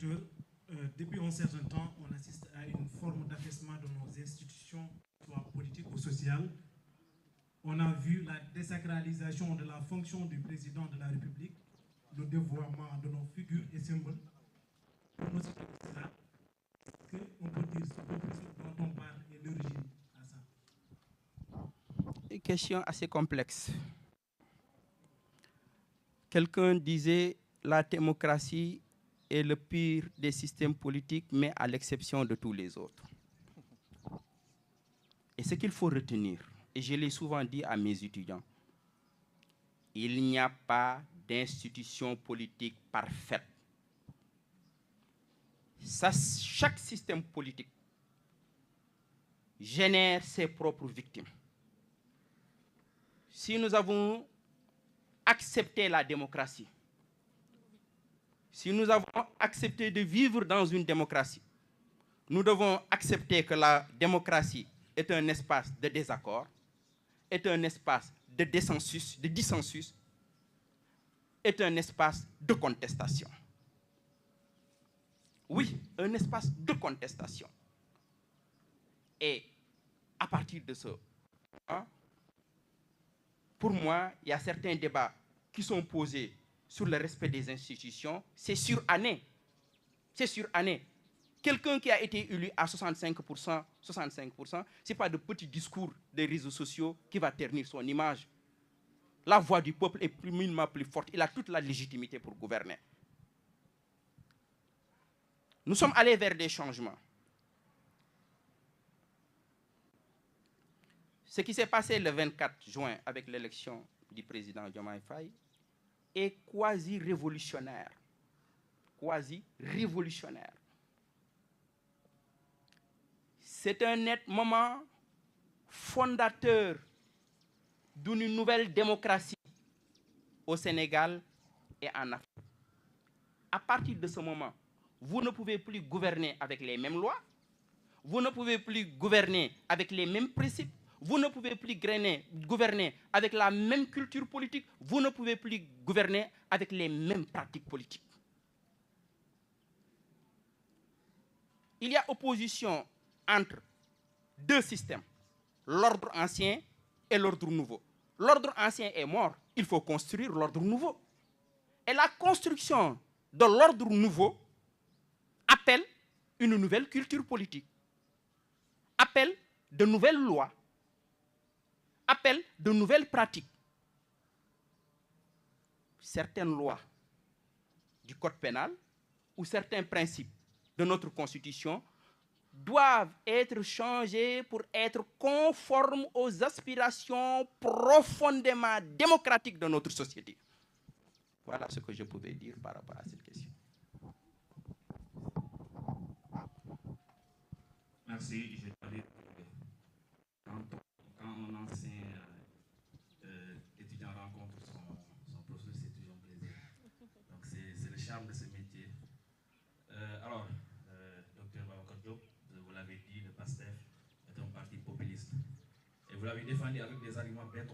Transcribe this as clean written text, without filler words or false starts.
docteur, depuis un certain temps, on assiste à une forme d'affaissement de nos institutions, soit politiques ou sociales. On a vu la désacralisation de la fonction du président de la République, le dévoiement de nos figures et symboles. Pour nous, c'est cela qu'on peut dire ce dont on parle et l'origine à ça. Une question assez complexe. Quelqu'un disait la démocratie est le pire des systèmes politiques, mais à l'exception de tous les autres. Et ce qu'il faut retenir, et je l'ai souvent dit à mes étudiants, il n'y a pas d'institution politique parfaite. Chaque système politique génère ses propres victimes. Si nous avons accepté la démocratie, si nous avons accepté de vivre dans une démocratie, nous devons accepter que la démocratie est un espace de désaccord, est un espace de dissensus, est un espace de contestation. Oui, un espace de contestation. Et à partir de ce point, pour moi, il y a certains débats qui sont posés sur le respect des institutions. C'est sur année. C'est sur année. Quelqu'un qui a été élu à 65%, ce n'est pas de petits discours des réseaux sociaux qui va ternir son image. La voix du peuple est mille plus forte. Il a toute la légitimité pour gouverner. Nous sommes allés vers des changements. Ce qui s'est passé le 24 juin avec l'élection du président Diomaye Faye est quasi révolutionnaire. Quasi révolutionnaire. C'est un net moment fondateur d'une nouvelle démocratie au Sénégal et en Afrique. À partir de ce moment, vous ne pouvez plus gouverner avec les mêmes lois, vous ne pouvez plus gouverner avec les mêmes principes, vous ne pouvez plus gouverner avec la même culture politique, vous ne pouvez plus gouverner avec les mêmes pratiques politiques. Il y a opposition entre deux systèmes, l'ordre ancien et l'ordre nouveau. L'ordre ancien est mort, il faut construire l'ordre nouveau. Et la construction de l'ordre nouveau appelle une nouvelle culture politique, appelle de nouvelles lois, appelle de nouvelles pratiques. Certaines lois du code pénal ou certains principes de notre constitution doivent être changés pour être conformes aux aspirations profondément démocratiques de notre société. Voilà ce que je pouvais dire par rapport à cette question. Merci. Je dois dire que quand un ancien étudiant rencontre son professeur, c'est toujours un plaisir. Donc c'est le charme de ce métier. Alors, docteur Babacar Diop, vous l'avez dit, le PASTEF est un parti populiste. Et vous l'avez défendu avec des arguments béton.